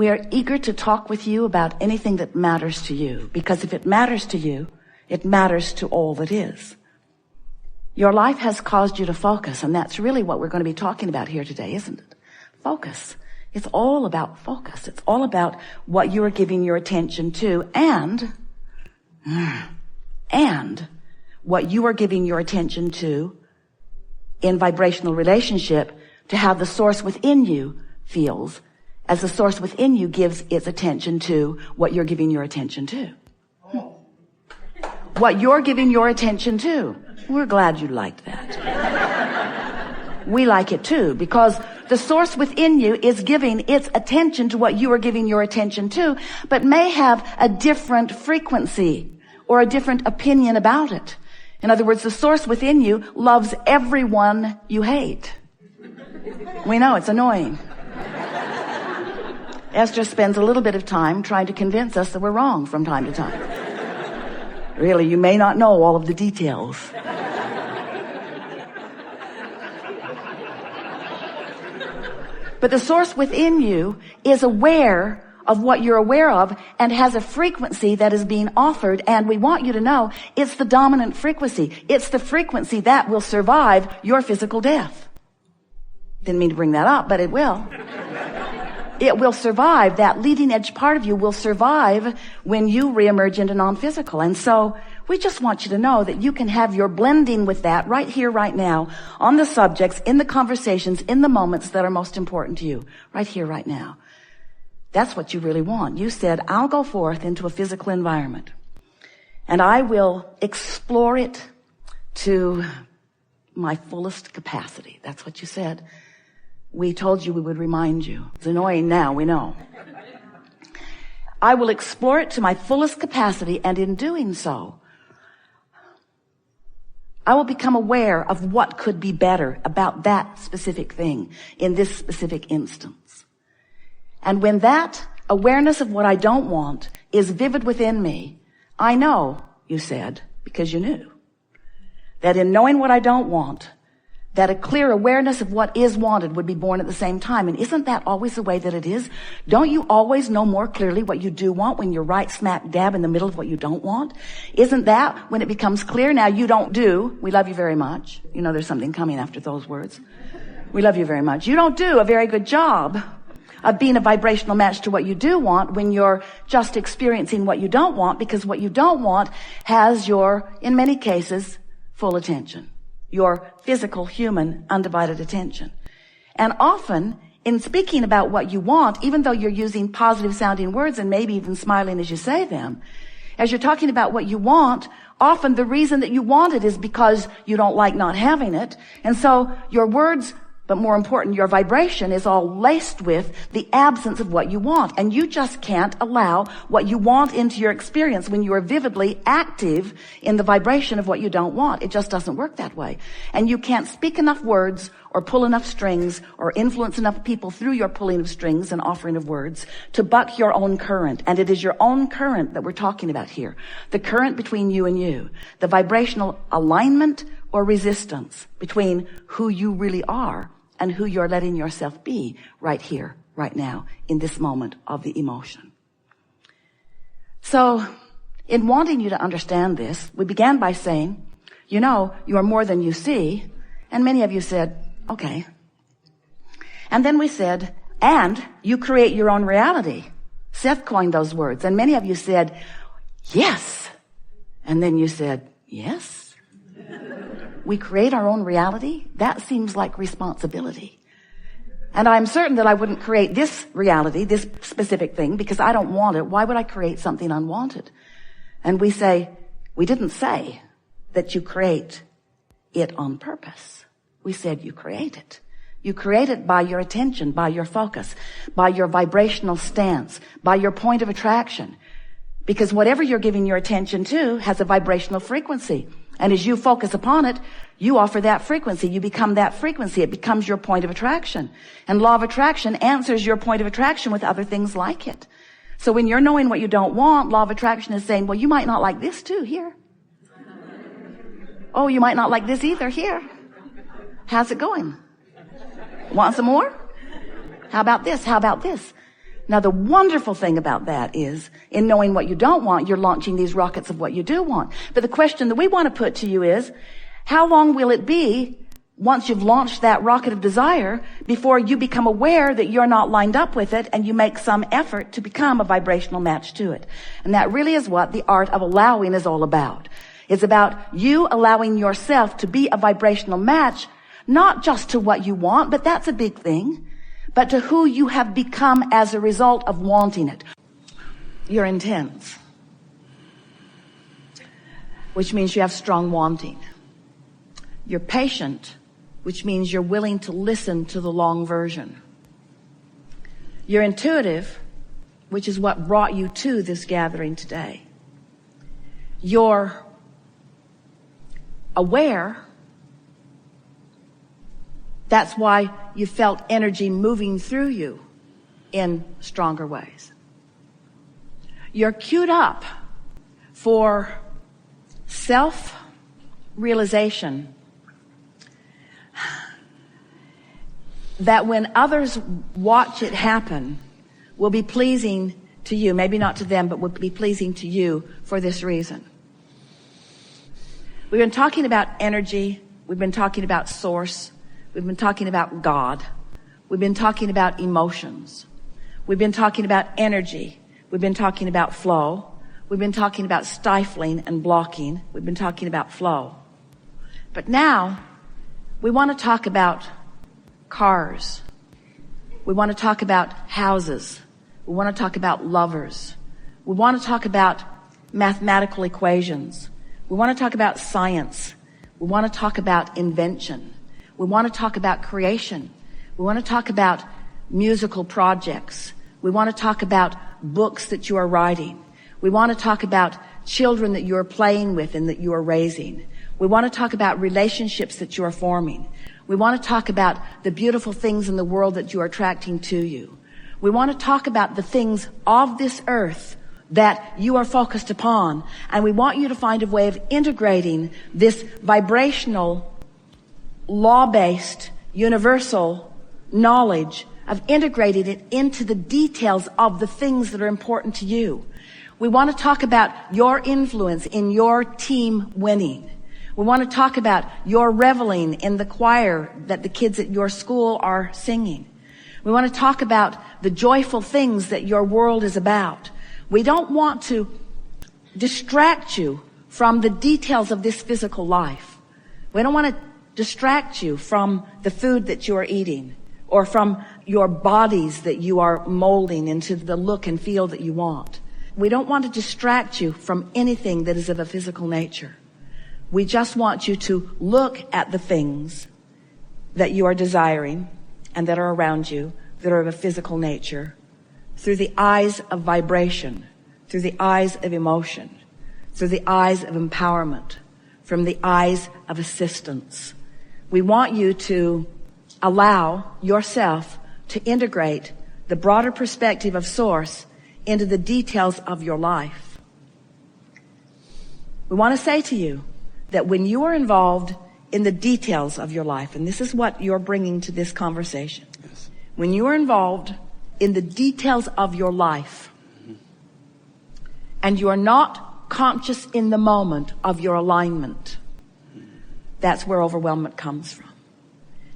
We are eager to talk with you about anything that matters to you, because if it matters to you, it matters to all that is. Your life has caused you to focus, and that's really what we're going to be talking about here today, isn't it? Focus. It's all about focus. It's all about what you are giving your attention to and what you are giving your attention to in vibrational relationship to how the source within you feels as the source within you gives its attention to what you're giving your attention to. What you're giving your attention to. We're glad you liked that. We like it too, because the source within you is giving its attention to what you are giving your attention to, but may have a different frequency or a different opinion about it. In other words, the source within you loves everyone you hate. We know it's annoying. Esther spends a little bit of time trying to convince us that we're wrong from time to time. Really, you may not know all of the details. But the source within you is aware of what you're aware of and has a frequency that is being offered, and we want you to know it's the dominant frequency. It's the frequency that will survive your physical death. Didn't mean to bring that up, but it will. It will survive. That leading edge part of you will survive when you reemerge into non-physical. And so we just want you to know that you can have your blending with that right here, right now, on the subjects, in the conversations, in the moments that are most important to you, right here, right now. That's what you really want. You said, I'll go forth into a physical environment and I will explore it to my fullest capacity. That's what you said. We told you we would remind you. It's annoying now, we know. I will explore it to my fullest capacity, and in doing so, I will become aware of what could be better about that specific thing in this specific instance. And when that awareness of what I don't want is vivid within me, I know, you said, because you knew, that in knowing what I don't want, that a clear awareness of what is wanted would be born at the same time. And isn't that always the way that it is? Don't you always know more clearly what you do want when you're right smack dab in the middle of what you don't want? Isn't that when it becomes clear? Now you don't do, we love you very much. You know there's something coming after those words. We love you very much. You don't do a very good job of being a vibrational match to what you do want when you're just experiencing what you don't want, because what you don't want has your, in many cases, full attention. Your physical, human, undivided attention. And often, in speaking about what you want, even though you're using positive sounding words and maybe even smiling as you say them, as you're talking about what you want, often the reason that you want it is because you don't like not having it. And so your words, but more important, your vibration is all laced with the absence of what you want. And you just can't allow what you want into your experience when you are vividly active in the vibration of what you don't want. It just doesn't work that way. And you can't speak enough words or pull enough strings or influence enough people through your pulling of strings and offering of words to buck your own current. And it is your own current that we're talking about here. The current between you and you. The vibrational alignment or resistance between who you really are and who you're letting yourself be right here, right now, in this moment of the emotion. So, in wanting you to understand this, we began by saying, you know, you are more than you see, and many of you said, okay. And then we said, and you create your own reality. Seth coined those words, and many of you said, yes. And then you said, yes. We create our own reality? That seems like responsibility. And I'm certain that I wouldn't create this reality, this specific thing, because I don't want it. Why would I create something unwanted? And we say, we didn't say that you create it on purpose. We said you create it. You create it by your attention, by your focus, by your vibrational stance, by your point of attraction. Because whatever you're giving your attention to has a vibrational frequency. And as you focus upon it, you offer that frequency. You become that frequency. It becomes your point of attraction. And law of attraction answers your point of attraction with other things like it. So when you're knowing what you don't want, law of attraction is saying, well, you might not like this too, here. Oh, you might not like this either, here. How's it going? Want some more? How about this? How about this? Now, the wonderful thing about that is, in knowing what you don't want, you're launching these rockets of what you do want. But the question that we want to put to you is, how long will it be once you've launched that rocket of desire before you become aware that you're not lined up with it and you make some effort to become a vibrational match to it? And that really is what the art of allowing is all about. It's about you allowing yourself to be a vibrational match, not just to what you want, but that's a big thing, but to who you have become as a result of wanting it. You're intense, which means you have strong wanting. You're patient, which means you're willing to listen to the long version. You're intuitive, which is what brought you to this gathering today. You're aware. That's why you felt energy moving through you in stronger ways. You're queued up for self-realization that when others watch it happen will be pleasing to you, maybe not to them, but will be pleasing to you for this reason. We've been talking about energy. We've been talking about source. We've been talking about God. We've been talking about emotions. We've been talking about energy. We've been talking about flow. We've been talking about stifling and blocking. We've been talking about flow. But now we want to talk about cars. We want to talk about houses. We want to talk about lovers. We want to talk about mathematical equations. We want to talk about science. We want to talk about invention. We want to talk about creation. We want to talk about musical projects. We want to talk about books that you are writing. We want to talk about children that you are playing with and that you are raising. We want to talk about relationships that you are forming. We want to talk about the beautiful things in the world that you are attracting to you. We want to talk about the things of this earth that you are focused upon. And we want you to find a way of integrating this vibrational, law-based, universal knowledge, of integrating it into the details of the things that are important to you. We want to talk about your influence in your team winning. We want to talk about your reveling in the choir that the kids at your school are singing. We want to talk about the joyful things that your world is about. We don't want to distract you from the details of this physical life. We don't want to distract you from the food that you are eating or from your bodies that you are molding into the look and feel that you want. We don't want to distract you from anything that is of a physical nature. We just want you to look at the things that you are desiring and that are around you that are of a physical nature through the eyes of vibration, through the eyes of emotion, through the eyes of empowerment, from the eyes of assistance. We want you to allow yourself to integrate the broader perspective of Source into the details of your life. We want to say to you that when you are involved in the details of your life, and this is what you're bringing to this conversation, yes. When you are involved in the details of your life, and you are not conscious in the moment of your alignment, that's where overwhelmment comes from.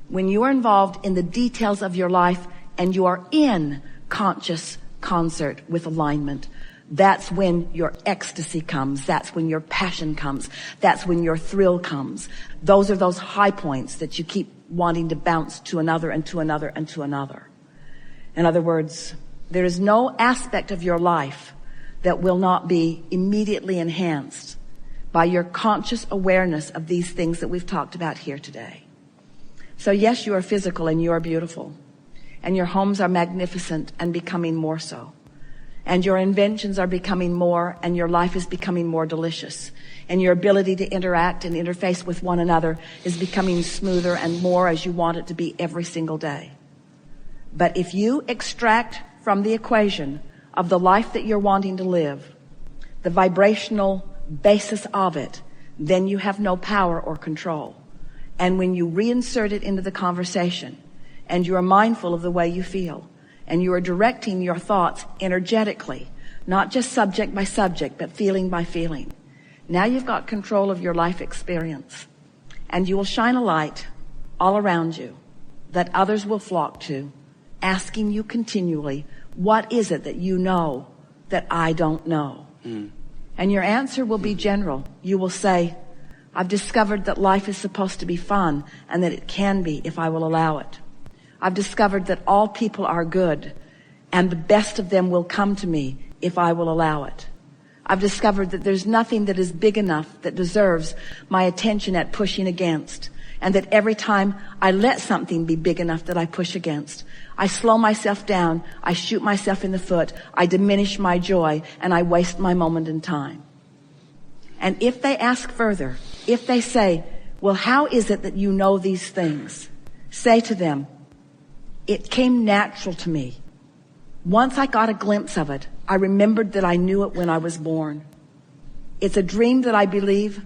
When you are involved in the details of your life and you are in conscious concert with alignment, that's when your ecstasy comes. That's when your passion comes. That's when your thrill comes. Those are those high points that you keep wanting to bounce to another and to another and to another. In other words, there is no aspect of your life that will not be immediately enhanced by your conscious awareness of these things that we've talked about here today. So yes, you are physical and you are beautiful. And your homes are magnificent and becoming more so. And your inventions are becoming more, and your life is becoming more delicious. And your ability to interact and interface with one another is becoming smoother and more as you want it to be every single day. But if you extract from the equation of the life that you're wanting to live, the vibrational basis of it, then you have no power or control. And when you reinsert it into the conversation, and you are mindful of the way you feel, and you are directing your thoughts energetically, not just subject by subject, but feeling by feeling. Now you've got control of your life experience, and you will shine a light all around you that others will flock to, asking you continually, what is it that you know that I don't know? And your answer will be general. You will say, I've discovered that life is supposed to be fun, and that it can be if I will allow it. I've discovered that all people are good, and the best of them will come to me if I will allow it. I've discovered that there's nothing that is big enough that deserves my attention at pushing against, and that every time I let something be big enough that I push against, I slow myself down, I shoot myself in the foot, I diminish my joy, and I waste my moment in time. And if they ask further, if they say, well, how is it that you know these things? Say to them, it came natural to me. Once I got a glimpse of it, I remembered that I knew it when I was born. It's a dream that I believe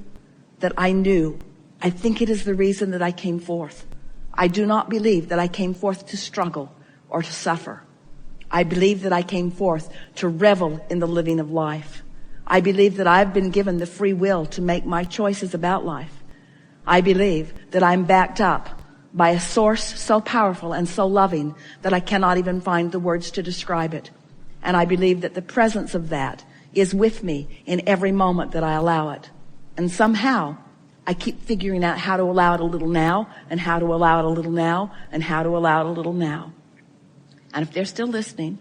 that I knew. I think it is the reason that I came forth. I do not believe that I came forth to struggle or to suffer. I believe that I came forth to revel in the living of life. I believe that I've been given the free will to make my choices about life. I believe that I'm backed up by a source so powerful and so loving that I cannot even find the words to describe it. And I believe that the presence of that is with me in every moment that I allow it. And somehow I keep figuring out how to allow it a little now, and how to allow it a little now, and how to allow it a little now. And if they're still listening,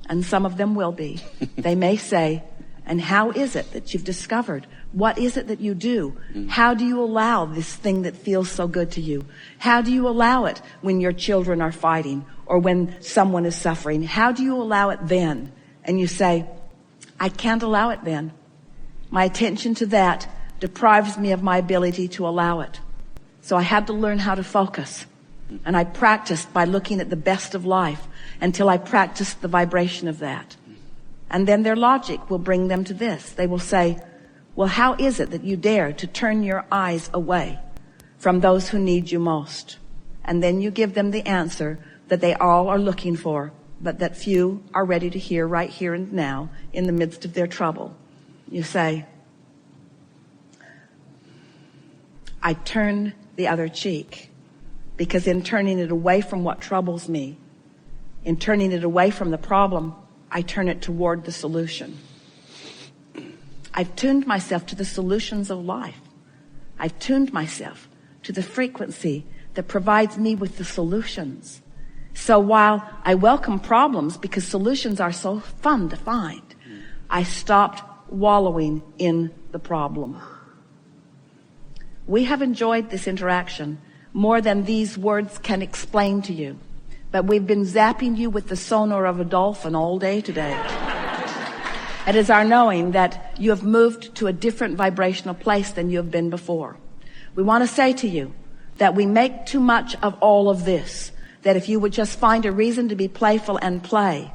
and some of them will be, they may say, and how is it that you've discovered? What is it that you do? How do you allow this thing that feels so good to you? How do you allow it when your children are fighting or when someone is suffering? How do you allow it then? And you say, I can't allow it then. My attention to that deprives me of my ability to allow it. So I had to learn how to focus. And I practiced by looking at the best of life until I practiced the vibration of that. And then their logic will bring them to this. They will say, well, how is it that you dare to turn your eyes away from those who need you most? And then you give them the answer that they all are looking for, but that few are ready to hear right here and now in the midst of their trouble. You say, I turn the other cheek, because in turning it away from what troubles me, in turning it away from the problem, I turn it toward the solution. I've tuned myself to the solutions of life. I've tuned myself to the frequency that provides me with the solutions. So while I welcome problems because solutions are so fun to find, I stopped wallowing in the problem. We have enjoyed this interaction more than these words can explain to you. But we've been zapping you with the sonar of a dolphin all day today. It is our knowing that you have moved to a different vibrational place than you have been before. We want to say to you that we make too much of all of this, that if you would just find a reason to be playful and play.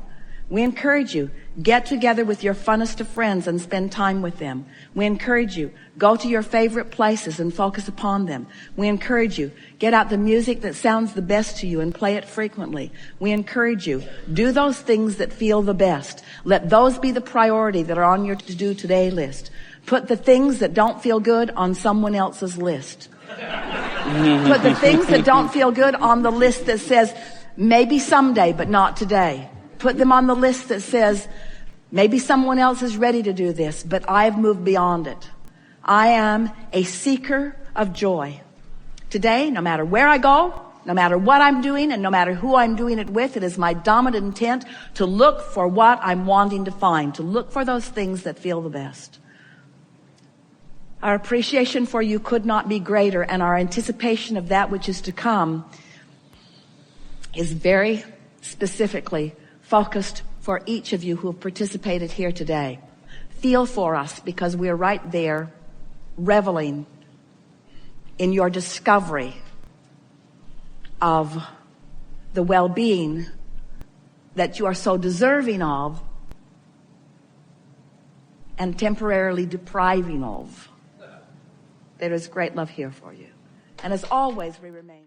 We encourage you, get together with your funnest of friends and spend time with them. We encourage you, go to your favorite places and focus upon them. We encourage you, get out the music that sounds the best to you and play it frequently. We encourage you, do those things that feel the best. Let those be the priority that are on your to-do today list. Put the things that don't feel good on someone else's list. Put the things that don't feel good on the list that says, maybe someday, but not today. Put them on the list that says, maybe someone else is ready to do this, but I've moved beyond it. I am a seeker of joy. Today, no matter where I go, no matter what I'm doing, and no matter who I'm doing it with, it is my dominant intent to look for what I'm wanting to find, to look for those things that feel the best. Our appreciation for you could not be greater, and our anticipation of that which is to come is very specifically focused for each of you who have participated here today. Feel for us, because we're right there reveling in your discovery of the well-being that you are so deserving of and temporarily depriving of. There is great love here for you. And as always, we remain